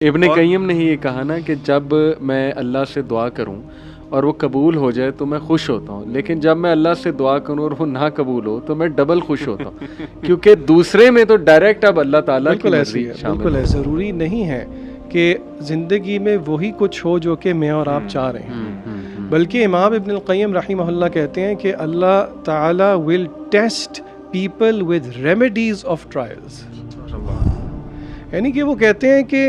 इब्न कय्यम ने ये कहा ना कि जब मैं अल्लाह से दुआ करूं और वो कबूल हो जाए तो मैं खुश होता हूँ, लेकिन जब मैं अल्लाह से दुआ करूँ और वो ना कबूल हो तो मैं डबल खुश होता हूँ क्योंकि दूसरे में तो डायरेक्ट अब अल्लाह ताला की मर्जी शामिल बिल्कुल है। ज़रूरी नहीं है कि ज़िंदगी में वही कुछ हो जो कि मैं और आप चाह रहे हैं, बल्कि इमाम इब्न क़य्यम रहिमहुल्लाह कहते हैं कि अल्लाह ताला will test people with remedies of trials. यानी कि वो कहते हैं कि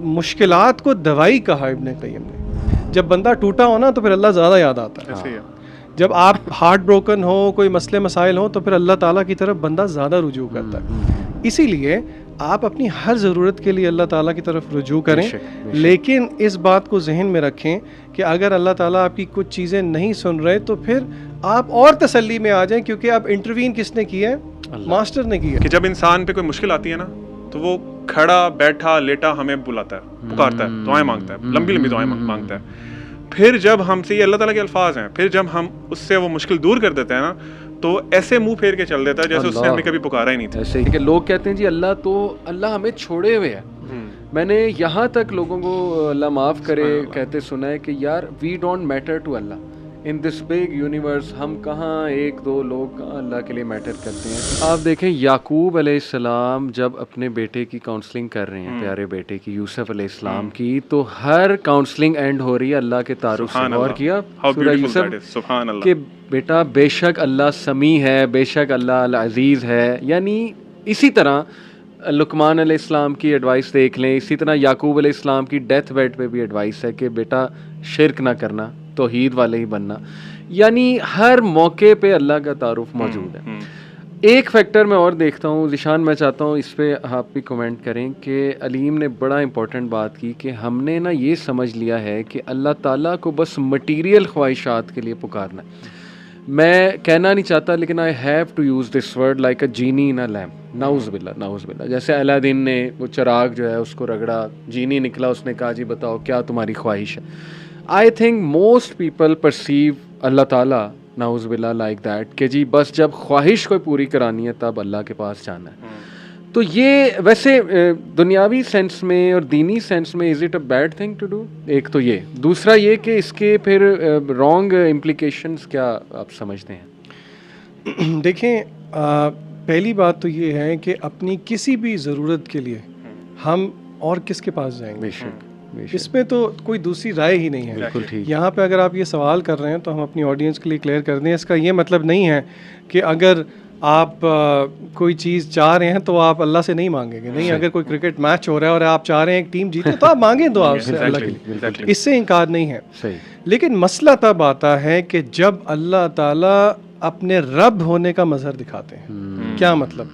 मुश्किलात को दवाई कहा इब्न क़य्यम ने। जब बंदा टूटा हो ना तो फिर अल्लाह ज़्यादा याद आता है। ऐसे ही है। जब आप हार्ट ब्रोकन हो, कोई मसले मसाइल हो, तो फिर अल्लाह ताला की तरफ बंदा ज़्यादा रुजू करता है। इसीलिए आप अपनी हर ज़रूरत के लिए अल्लाह ताला की तरफ रुजू करें, लेकिन इस बात को जहन में रखें कि अगर अल्लाह ताला आपकी कुछ चीज़ें नहीं सुन रहे तो फिर आप और तसल्ली में आ जाएं, क्योंकि अब इंटरवीन किसने किया है? मास्टर ने किया। कि जब इंसान पे कोई मुश्किल आती है ना तो वो खड़ा बैठा लेटा हमें बुलाता है, पुकारता है, दुआएं मांगता है, लंबी लंबी दुआएं मांगता है। फिर जब हमसे ये अल्लाह ताला के अल्फाज हैं, फिर जब हम उससे वो मुश्किल दूर कर देते हैं ना तो ऐसे मुंह फेर के चल देता है जैसे उसने हमें कभी पुकारा ही नहीं था। ऐसे ही कि लोग कहते हैं जी अल्लाह हमें छोड़े हुए है। मैंने यहाँ तक लोगों को अल्लाह माफ़ करे कहते सुना है कि यार वी डोंट मैटर टू अल्लाह इन दिस बिग यूनिवर्स। हम कहाँ एक दो लोग कहाँ अल्लाह के लिए मैटर करते हैं। आप देखें याकूब अलैहिस्सलाम जब अपने बेटे की काउंसलिंग कर रहे हैं, प्यारे बेटे की यूसुफ अलैहिस्सलाम की, तो हर काउंसलिंग एंड हो रही है अल्लाह के तारुफ से। और किया सूरह यूसुफ कि बेटा बेशक अल्लाह समी है, बेशक अल्लाह अल अज़ीज़ है। यानी इसी तरह लुकमान अलैहिस्सलाम की एडवाइस देख लें, इसी तरह याकूब अलैहिस्सलाम की डेथ बेड पे भी एडवाइस है कि बेटा शिर्क ना करना, तौहीद वाले ही बनना। यानी हर मौके पे अल्लाह का तारुफ मौजूद है। एक फैक्टर मैं और देखता हूँ ज़िशान, मैं चाहता हूँ इस पे आप भी कमेंट करें कि अलीम ने बड़ा इंपॉर्टेंट बात की कि हमने ना ये समझ लिया है कि अल्लाह ताला को बस मटीरियल ख्वाहिशात के लिए पुकारना है। मैं कहना नहीं चाहता लेकिन I have to use this word like a genie in a lamp. नाउज़ बिल्ला। जैसे अलादीन ने वो चिराग जो है उसको रगड़ा, जीनी निकला, उसने कहा जी बताओ क्या तुम्हारी ख्वाहिश है। I think most people perceive Allah ताला नाउज़ बिल्ला लाइक दैट कि जी बस जब ख्वाहिश कोई पूरी करानी है तब अल्लाह के पास जाना है। तो ये वैसे दुनियावी सेंस में और दीनी सेंस में is it a bad thing to do? एक तो ये, दूसरा ये कि इसके फिर रॉन्ग इम्प्लीकेशंस क्या आप समझते हैं? देखें, पहली बात तो ये है कि अपनी किसी भी ज़रूरत के लिए हम और किसके पास जाएंगे? बेशक इसमें तो कोई दूसरी राय ही नहीं है। बिल्कुल ठीक। यहाँ पे अगर आप ये सवाल कर रहे हैं तो हम अपनी ऑडियंस के लिए क्लियर कर दें, इसका ये मतलब नहीं है कि अगर आप कोई चीज़ चाह रहे हैं तो आप अल्लाह से नहीं मांगेंगे। नहीं, अगर कोई क्रिकेट मैच हो रहा है और आप चाह रहे हैं एक टीम जीते तो आप मांगें दुआ उससे अल्लाह के लिए, इससे इनकार नहीं है। सही। लेकिन मसला तब आता है कि जब अल्लाह ताला अपने रब होने का मज़हर दिखाते हैं। क्या मतलब?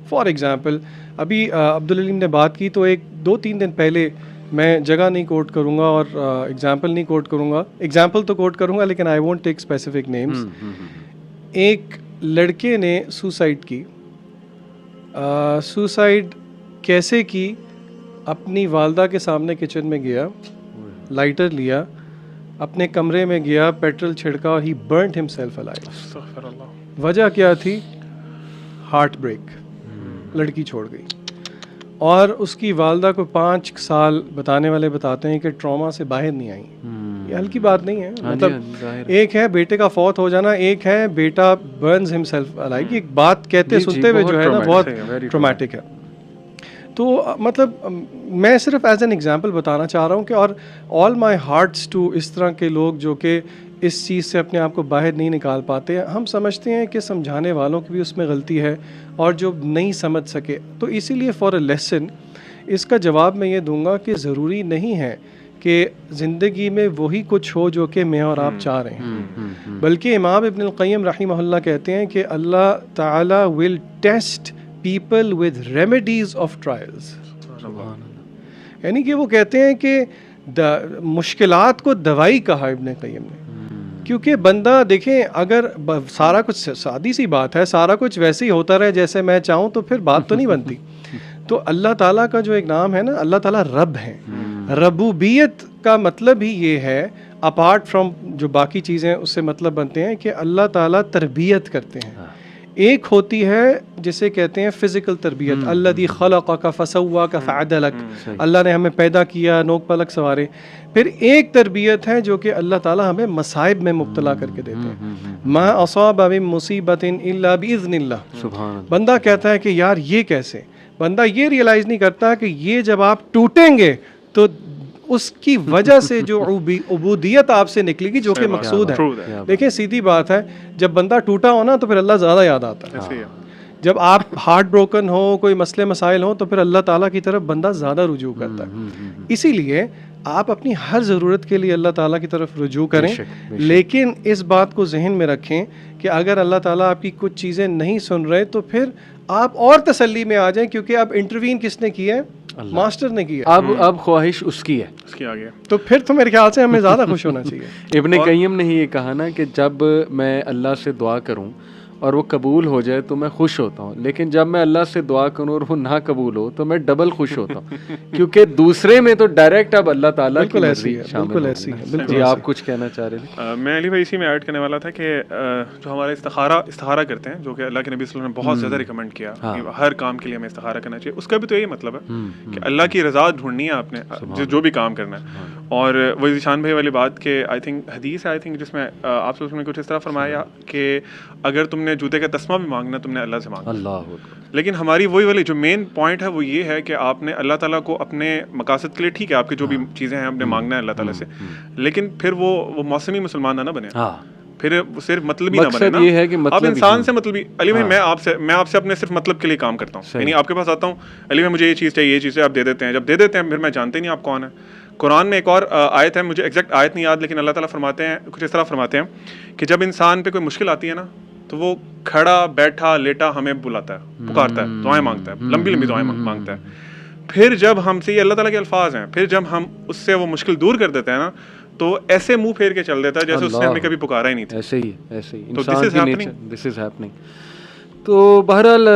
फॉर एग्ज़ाम्पल अभी अब्दुल अलीम ने बात की तो एक 2-3 दिन पहले, मैं जगह नहीं कोट करूँगा और एग्ज़ाम्पल नहीं कोट करूँगा, एग्ज़ाम्पल तो कोट करूँगा लेकिन I won't take specific names. एक लड़के ने सुसाइड की। सुसाइड कैसे की? अपनी वालदा के सामने किचन में गया, लाइटर लिया, अपने कमरे में गया, पेट्रोल छिड़का और ही बर्न्ड हिमसेल्फ अलाइव। वजह क्या थी? हार्ट ब्रेक, लड़की छोड़ गई। और उसकी वालदा को 5 साल बताने वाले बताते हैं कि ट्रॉमा से बाहर नहीं आई। ये हल्की बात नहीं है। मतलब एक है बेटे का फौत हो जाना, एक है बेटा बर्न्स हिमसेल्फ अलाइव। एक बात कहते सुनते हुए जो है ना बहुत ट्रॉमेटिक है। तो मतलब मैं सिर्फ एज एन एग्जांपल बताना चाह रहा हूँ कि और ऑल माय हार्ट्स टू इस तरह के लोग जो कि इस चीज़ से अपने आप को बाहर नहीं निकाल पाते। हम समझते हैं कि समझाने वालों की भी उसमें गलती है और जो नहीं समझ सके, तो इसीलिए फॉर अ लेसन इसका जवाब मैं ये दूंगा कि ज़रूरी नहीं है कि ज़िंदगी में वही कुछ हो जो कि मैं और आप चाह रहे हैं, बल्कि इमाम इब्न क़य्यम रहिमहुल्लाह कहते हैं कि अल्लाह ताला will test people with remedies of trials. यानी कि वो कहते हैं कि मुश्किलात को दवाई कहा इब्न क़य्यम ने, क्योंकि बंदा देखें अगर सारा कुछ, सादी सी बात है, सारा कुछ वैसे ही होता रहे जैसे मैं चाहूँ तो फिर बात तो नहीं बनती। तो अल्लाह ताला का जो एक नाम है ना, अल्लाह ताला रब है। रबूबियत का मतलब ही ये है, अपार्ट फ्रॉम जो बाकी चीज़ें उससे मतलब बनते हैं, कि अल्लाह ताला तरबियत करते हैं। एक होती है जिसे कहते हैं फ़िज़िकल तरबियत, अल्लज़ी ख़लक़का फ़सव्वाका फ़अदलक, अल्लाह ने हमें पैदा किया, नोक पलक संवारे। फिर एक तरबियत है जो कि अल्लाह ताला हमें मसाइब में मुब्तला करके देते हैं। मा असाब मिन मुसीबतिन इल्ला बिइज़्निल्लाह। सुभान अल्लाह। बंदा कहता है कि यार ये कैसे, बंदा ये रियलाइज़ नहीं करता कि ये जब आप टूटेंगे तो उसकी वजह से जो उबूदियत आपसे निकलेगी जो कि मकसूद है। देखिए सीधी बात है, जब बंदा टूटा हो ना तो फिर अल्लाह ज़्यादा याद आता है। जब आप हार्ट ब्रोकन हो, कोई मसले मसाइल हो, तो फिर अल्लाह ताला की तरफ बंदा ज़्यादा रुजू करता है। इसीलिए आप अपनी हर ज़रूरत के लिए अल्लाह ताला की तरफ रुजू करें, लेकिन इस बात को जहन में रखें कि अगर अल्लाह ताला आपकी कुछ चीज़ें नहीं सुन रहे तो फिर आप और तसल्ली में आ जाएं, क्योंकि अब इंटरवीन किसने किया है? मास्टर ने किया। अब ख्वाहिश उसकी है, उसकी आ गया। तो फिर तो मेरे ख्याल से हमें ज़्यादा खुश होना चाहिए। इब्ने कय्यम ने ये कहा ना कि जब मैं अल्लाह से दुआ करूं और वो कबूल हो जाए तो मैं खुश होता हूँ, लेकिन जब मैं अल्लाह से दुआ करूँ और वो ना कबूल हो तो मैं डबल खुश होता हूँ क्योंकि दूसरे में तो डायरेक्ट अब अल्लाह ताला की मर्जी शामिल है। जी आप कुछ कहना चाह रहे थे? मैं अली भाई इसी में ऐड करने वाला था कि जो हमारा इस्तिखारा करते हैं, जो कि अल्लाह के नबी सल्लल्लाहु अलैहि वसल्लम ने बहुत ज़्यादा रिकमेंड किया कि हर काम के लिए हमें इस्तिखारा करना चाहिए, उसका भी तो यही मतलब है कि अल्लाह की रज़ा ढूंढनी है आपने जो भी काम करना है। और वही ज़ीशान भाई वाली बात के आई थिंक हदीस है, आई थिंक जिसमें आप ने कुछ इस तरह फरमाया कि अगर तुमने जूते का तस्मा भी मांगना तुमने अल्लाह से मांगना। अल्लाह। लेकिन हमारी वही वाली जो मेन पॉइंट है वो ये है कि आपने अल्लाह ताला को अपने मकासद के लिए, ठीक है आपकी जो भी चीज़ें हैं आपने मांगना है अल्लाह ताला से, लेकिन फिर वो मौसमी मुसलमान ना बने, फिर सिर्फ मतलब ही ना बने ना। ये है कि मतलब आप इंसान से मतलब अली भाई मैं आपसे अपने सिर्फ मतलब के लिए काम करता हूँ, यानी आपके पास आता हूँ, अली भाई मुझे ये चीज़ चाहिए, ये चीज़ें आप दे देते हैं, जब दे देते हैं फिर मैं जानते नहीं आप कौन है। कुरान में एक और आयत है, मुझे एग्जैक्ट आयत नहीं याद, लेकिन अल्लाह ताला फरमाते हैं कुछ इस तरह फरमाते हैं कि जब इंसान पे कोई मुश्किल आती है ना तो वो खड़ा बैठा लेटा हमें बुलाता है, पुकारता है, दुआएं मांगता है, लंबी लंबी दुआएं मांगता है। फिर जब हमसे, ये अल्लाह ताला के अल्फाज हैं, फिर जब हम उससे वो मुश्किल दूर कर देते हैं ना तो ऐसे मुंह फेर के चल देता है जैसे उसने हमें कभी पुकारा ही नहीं था। ऐसे ही तो दिस इज हैपनिंग। तो बहरहाल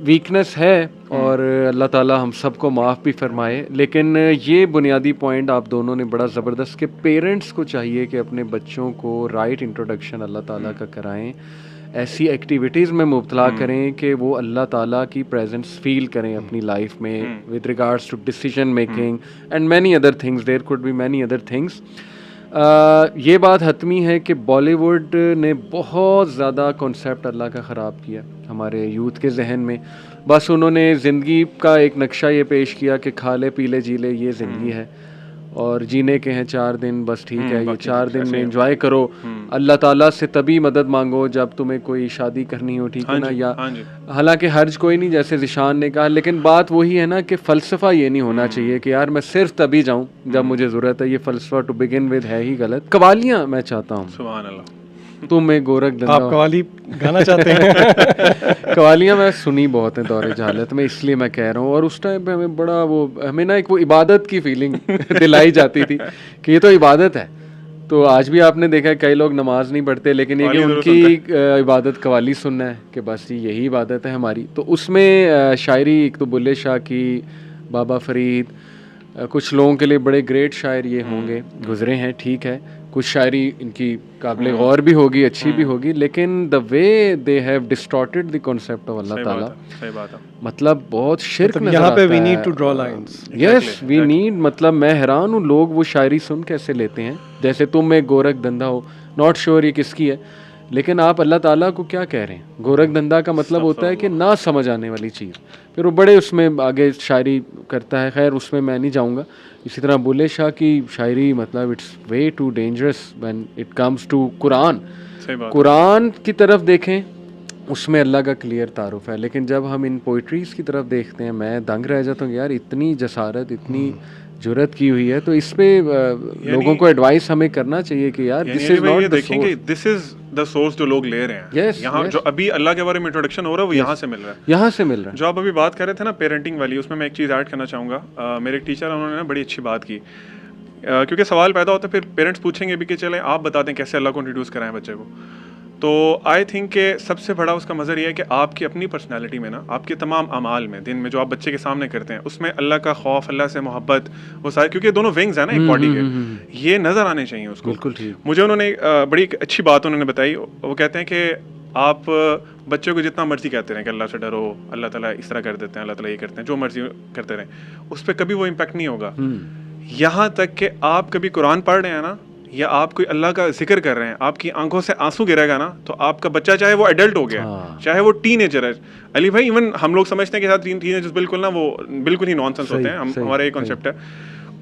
वीकनेस है और अल्लाह ताला हम सबको माफ़ भी फरमाए, लेकिन ये बुनियादी पॉइंट आप दोनों ने बड़ा ज़बरदस्त कि पेरेंट्स को चाहिए कि अपने बच्चों को राइट इंट्रोडक्शन अल्लाह ताला का कराएं, ऐसी एक्टिविटीज़ में मुब्तला करें कि वो अल्लाह ताला की प्रेजेंस फील करें अपनी लाइफ में with regards to decision making and many other things, there could be many other things. ये बात हतमी है कि बॉलीवुड ने बहुत ज़्यादा कॉन्सेप्ट अल्लाह का ख़राब किया हमारे यूथ के जहन में। बस उन्होंने ज़िंदगी का एक नक्शा ये पेश किया कि खा ले पी ले जी ले, ये ज़िंदगी है और जीने के हैं 4 दिन, बस ठीक है, ये 4 दिन में एंजॉय करो। अल्लाह ताला से तभी मदद मांगो जब तुम्हें कोई शादी करनी हो, ठीक है ना, या हालांकि हर्ज कोई नहीं जैसे ज़िशान ने कहा, लेकिन बात वही है ना कि फ़लसफ़ा ये नहीं होना चाहिए कि यार मैं सिर्फ तभी जाऊँ जब मुझे ज़रूरत है। ये फ़लसफ़ा टू बिगिन विद है ही गलत। कवालियाँ मैं चाहता हूँ, सुभान अल्लाह, तुम्हें गोरख धंधा, आप कवाली गाना चाहते हैं? कवालियाँ मैं सुनी बहुत हैं दौरे जहालत में, इसलिए मैं कह रहा हूँ। और उस टाइम पे हमें बड़ा हमें ना एक वो इबादत की फीलिंग दिलाई जाती थी कि ये तो इबादत है। तो आज भी आपने देखा है कई लोग नमाज नहीं पढ़ते, लेकिन ये कि उनकी इबादत कवाली सुनना है कि बस यही इबादत है हमारी। तो उसमें शायरी एक तो बुल्ले शाह की, बाबा फरीद, कुछ लोगों के लिए बड़े ग्रेट शायर ये होंगे, गुजरे हैं, ठीक है, कुछ शायरी इनकी काबिल गौर भी होगी, अच्छी भी होगी, लेकिन the way they have distorted the concept of Allah ताला, सही बात है, मतलब बहुत शिर्क नजर यहाँ आता पे है। We need to draw lines, yes we need, मतलब मैं हैरान हूँ लोग वो शायरी सुन कैसे लेते हैं जैसे तुम एक गोरख धंधा हो। नॉट श्योर ये किसकी है, लेकिन आप अल्लाह ताला को क्या कह रहे हैं? गोरख धंधा का मतलब होता है कि ना समझ आने वाली चीज़। फिर वो बड़े उसमें आगे शायरी करता है, खैर उसमें मैं नहीं जाऊँगा। इसी तरह बुल्ले शाह की शायरी, मतलब it's way too dangerous when it comes to कुरान। कुरान की तरफ देखें, उसमें अल्लाह का क्लियर तारुफ है, लेकिन जब हम इन पोइट्रीज़ की तरफ देखते हैं मैं दंग रह जाता हूँ, यार इतनी जसारत, इतनी जुरत की हुई है। तो इस पे लोगों को एडवाइस हमें करना चाहिए कि यार this is not the source, this is the source जो लोग ले रहे हैं। यहाँ जो अभी अल्लाह के बारे में इंट्रोडक्शन हो रहा है वो यहाँ से मिल रहा है, यहाँ से मिल रहा है। जो आप अभी बात कर रहे थे ना पेरेंटिंग वाली, उसमें मैं एक चीज़ ऐड करना चाहूँगा। मेरे एक टीचर, उन्होंने ना बड़ी अच्छी बात की, क्योंकि सवाल पैदा होता है, फिर पेरेंट्स पूछेंगे भी कि चलें आप बता दें कैसे अल्लाह को इंट्रोड्यूस कराएं बच्चे को। तो आई थिंक के सबसे बड़ा उसका मज़र ये है कि आपकी अपनी पर्सनालिटी में ना, आपके तमाम अमाल में, दिन में जो आप बच्चे के सामने करते हैं, उसमें अल्लाह का खौफ, अल्लाह से मोहब्बत, वो सारे, क्योंकि दोनों विंग्स हैं ना एक बॉडी के, ये नज़र आने चाहिए उसको। बिल्कुल ठीक। मुझे उन्होंने बड़ी अच्छी बात उन्होंने बताई, वो कहते हैं कि आप बच्चों को जितना मर्जी कहते रहें कि अल्लाह से डरो, अल्लाह ताला इस तरह कर देते हैं, अल्लाह ताला ये करते हैं, जो मर्जी करते रहें, उस पर कभी वो इम्पैक्ट नहीं होगा। यहाँ तक कि आप कभी कुरान पढ़ रहे हैं ना, या आप कोई अल्लाह का जिक्र कर रहे हैं, आपकी आंखों से आंसू गिरेगा ना, तो आपका बच्चा चाहे वो एडल्ट हो गया, चाहे वो टीनेजर है, अली भाई इवन हम लोग समझते हैं कि टीनेजर्स बिल्कुल ना, वो बिल्कुल ही नॉनसेंस होते हैं, हमारा ये कॉन्सेप्ट है,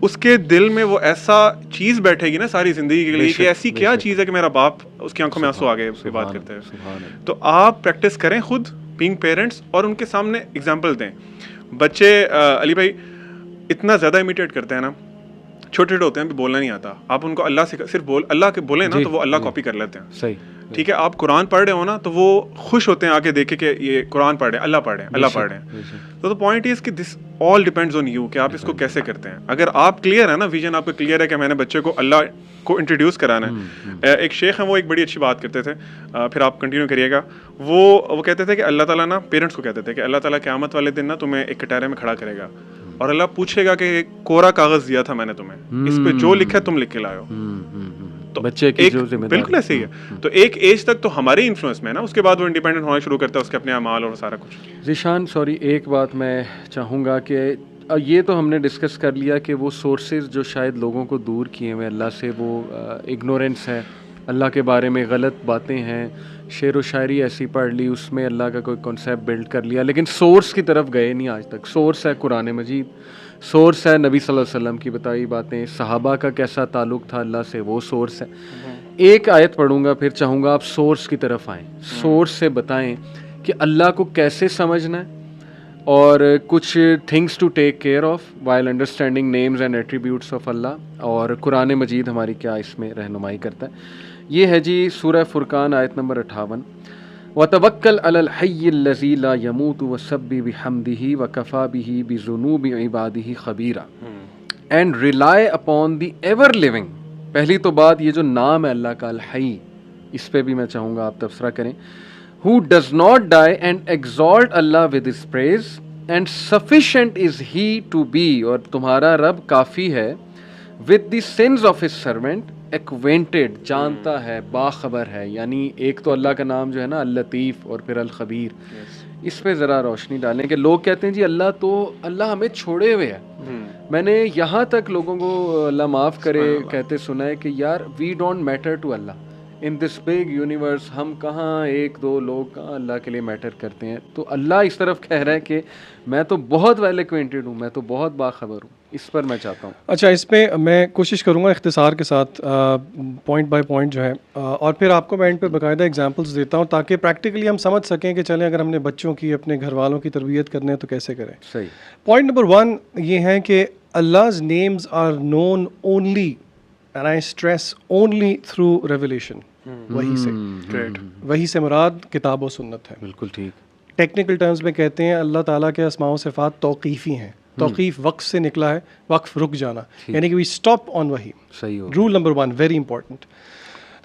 उसके दिल में वो ऐसा चीज बैठेगी ना सारी जिंदगी के लिए कि ऐसी क्या चीज है कि मेरा बाप, उसकी आंखों में आंसू आ गए उसकी बात करते हैं। तो आप प्रैक्टिस करें खुद बीइंग पेरेंट्स, और उनके सामने एग्जांपल दें। बच्चे अली भाई इतना ज्यादा इमिटेट करते हैं ना, छोटे छोटे होते हैं, भी बोलना नहीं आता, आप उनको अल्लाह से सिर्फ अल्लाह के बोले ना, तो वो अल्लाह कॉपी कर लेते हैं। सही, ठीक है। आप कुरान पढ़ रहे हो ना, तो वो खुश होते हैं आके देखे कि ये कुरान पढ़ रहे हैं, अल्लाह पढ़ रहे हैं, अल्लाह पढ़ रहे हैं। तो द पॉइंट इज कि this all depends on you कि आप इसको कैसे करते हैं। अगर आप क्लियर है ना, विजन आपका क्लियर है कि मैंने बच्चे को अल्लाह को इंट्रोड्यूस कराना है। एक शेख हैं, वो एक बड़ी अच्छी बात करते थे, फिर आप कंटिन्यू करिएगा। वो कहते थे कि अल्लाह ताला ना पेरेंट्स को कहते थे कि अल्लाह ताला क़यामत वाले दिन ना तुम्हें एक कटारे में खड़ा करेगा, और अल्लाह पूछेगा कि कोरा कागज दिया था मैंने तुम्हें, इस पे जो लिखा है तुम लिख के लाओ। तो बच्चे की जो जिम्मेदारी, बिल्कुल ऐसे ही है। तो एक एज तक तो हमारे इन्फ्लुएंस में है ना, उसके बाद वो इंडिपेंडेंट होना शुरू करता है, उसके अपने अमाल और सारा कुछ। ज़ीशान सॉरी, एक बात मैं चाहूँगा कि ये तो हमने डिस्कस कर लिया कि वो सोर्सेज जो शायद लोगों को दूर किए हुए अल्लाह से, वो इग्नोरेंस है, अल्लाह के बारे में गलत बातें हैं, शेर व शायरी ऐसी पढ़ ली, उसमें अल्लाह का कोई कॉन्सेप्ट बिल्ड कर लिया, लेकिन सोर्स की तरफ गए नहीं आज तक। सोर्स है कुरान मजीद, सोर्स है नबी सल्लल्लाहु अलैहि वसल्लम की बताई बातें, सहाबा का कैसा ताल्लुक़ था अल्लाह से, वो सोर्स है। एक आयत पढ़ूंगा, फिर चाहूँगा आप सोर्स की तरफ आएँ, सोर्स से बताएं कि अल्लाह को कैसे समझना है, और कुछ things to take care of while understanding names and attributes of Allah, और कुरान मजीद हमारी क्या इसमें रहनुमाई करता है। ये है जी सूरह फुरकान आयत नंबर 58, वतवक्कल अलल हय्यिल लज़ी ला यमूतु वसब्बिह बिहम्दिही वकफ़ा बिही बिज़ुनूबि इबादिही खबीरा, and rely upon the ever living. पहली तो बात, ये जो नाम है अल्लाह का अल हय्य, इस पे भी मैं चाहूँगा आप तबसरा करें। Who does not die and exalt Allah with his praise, and sufficient is he to be, और तुम्हारा रब काफ़ी है, with the sins of his servant, acquainted, जानता है, बाखबर है। यानी एक तो अल्लाह का नाम जो है ना अल लतीफ़, और फिर अल खबीर। इस पे ज़रा रोशनी डालें कि लोग कहते हैं जी अल्लाह हमें छोड़े हुए है। मैंने यहाँ तक लोगों को अल्लाह माफ़ करे कहते सुना है कि यार वी डोंट मैटर टू अल्लाह इन दिस बिग यूनिवर्स, हम कहाँ एक दो लोग कहाँ अल्लाह के लिए मैटर करते हैं। तो अल्लाह इस तरफ कह रहा है कि मैं तो बहुत वेल एक्वेंटेड हूँ, मैं तो बहुत बाखबर हूँ। इस पर मैं चाहता हूँ। अच्छा, इसमें मैं कोशिश करूँगा इख्तिसार के साथ पॉइंट बाय पॉइंट जो है, और फिर आपको मैं एंड पे बाकायदा एग्जांपल्स देता हूँ ताकि प्रैक्टिकली हम समझ सकें कि चलें अगर हमने बच्चों की, अपने घर वालों की तरबियत करनी है तो कैसे करें। सही। पॉइंट नंबर 1 ये है कि Allah's names are known only, and I stress only through revelation. वही से वही से मुराद किताब और सुन्नत है। बिल्कुल ठीक। टेक्निकल टर्म्स में कहते हैं अल्लाह ताला के अस्मा व सिफ़ात तौक़ीफ़ी हैं। तौक़ीफ़ वक्फ से निकला है, वक्फ रुक जाना, यानी कि वी स्टॉप ऑन वही। सही हो। Rule number 1 very important.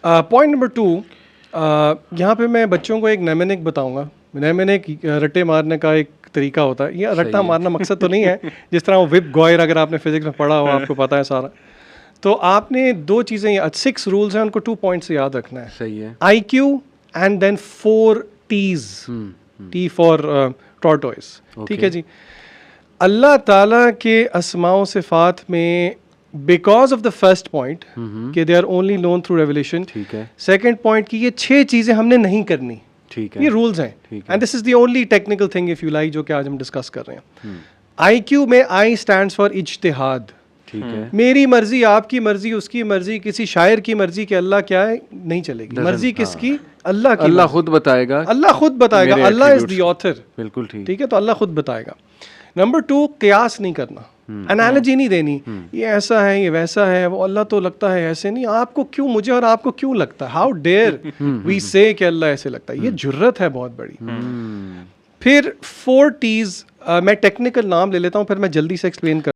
Point number 2, यहाँ पे मैं बच्चों को एक नेमेनिक बताऊँगा। नेमेनिक रट्टे मारने का एक तरीका होता है। ये रट्टा मारना मकसद तो नहीं है जिस तरह वो विप गॉयर, अगर आपने फिजिक्स में पढ़ा हो आपको पता है सारा। तो आपने 2 चीज़ें, 6 रूल्स हैं, उनको 2 पॉइंट से याद रखना है। सही है। IQ and then 4 T's, T for tortoise. ठीक है जी। अल्लाह ताला के अस्माओ सिफ़ात में because of the first point कि they are only known through revelation, ठीक है। सेकंड पॉइंट कि ये 6 चीज़ें हमने नहीं करनी, ठीक है, ये रूल्स हैं, and this is the only technical thing if you like जो कि आज हम डिस्कस कर रहे हैं। IQ में I स्टैंड्स फॉर इज्तिहाद, ठीक है। मेरी मर्जी, आपकी मर्जी, उसकी मर्जी, किसी शायर की मर्जी कि अल्लाह क्या है नहीं चलेगी। मर्जी किसकी? अल्लाह की। अल्लाह खुद बताएगा, अल्लाह खुद बताएगा, अल्लाह इज द ऑथर। बिल्कुल ठीक, ठीक है। तो अल्लाह खुद बताएगा। नंबर 2, कियास नहीं करना, एनालॉजी नहीं देनी, ये ऐसा है, ये वैसा है, वो अल्लाह तो लगता है ऐसे नहीं, आपको क्यों, मुझे और आपको क्यों लगता है? हाउ डेयर वी से कि अल्लाह ऐसे लगता है। ये जुर्रत है बहुत बड़ी। फिर 4 T's, मैं टेक्निकल नाम ले लेता हूँ, फिर मैं जल्दी से एक्सप्लेन कर